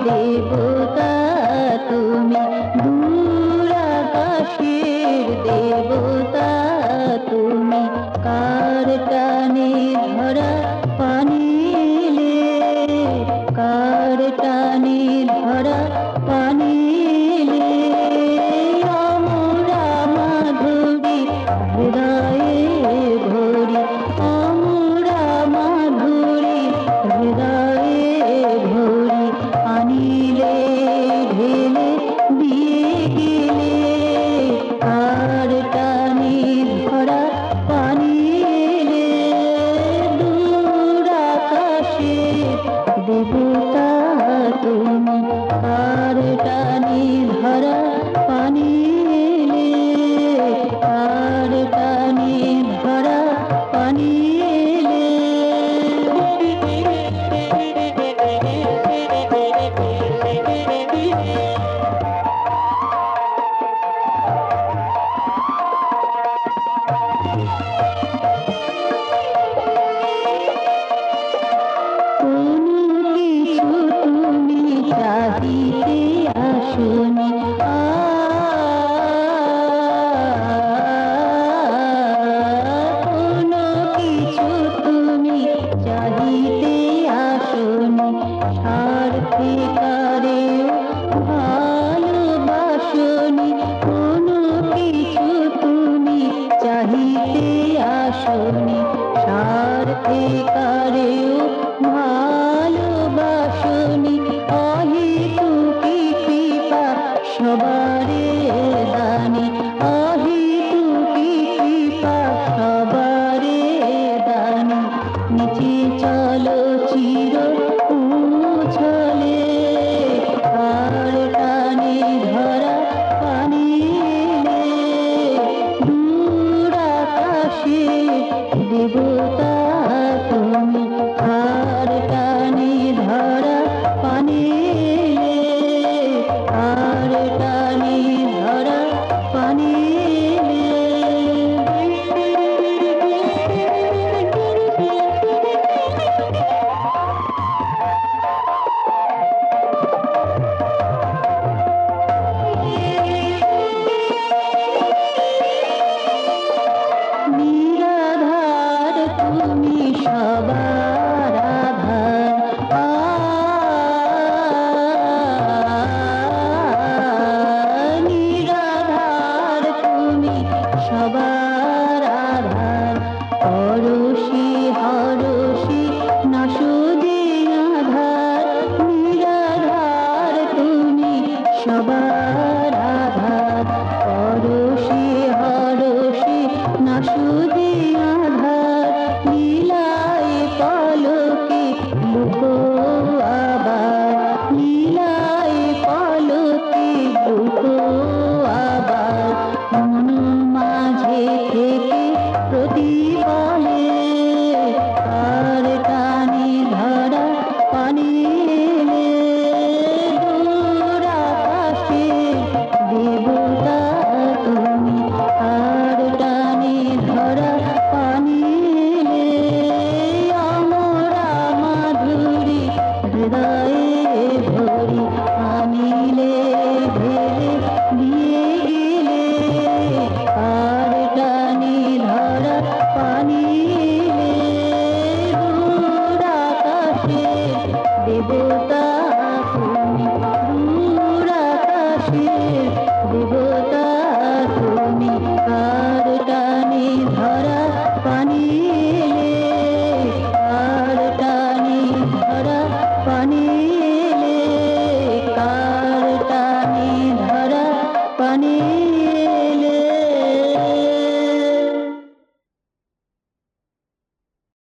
দেবতা তুমি, দূর আকাশের দেবতা তুমি, কার টানে ধরা পানি এলে, কার টানে ধরা পানি এলে, আমরা মাধুরী হৃদয়ে ভরি, আমরা মাধুরী হৃদয়ে ভরি, আনিলে ঢেলে দিয়ে গেলে, কার টানে ধরা পানি এলে, দূর আকাশে দেবতা তুমি, কার টানে ধরা পানি এলে, কার টানে ধরা পানি এলে। চাহিতে আসনি, কোনো কিছু তুমি চাহিতে আসনি, স্বার্থে কারেও ভালোবাসনি, কোনো কিছু তুমি চাহিতে আসনি, স্বার্থে কারেও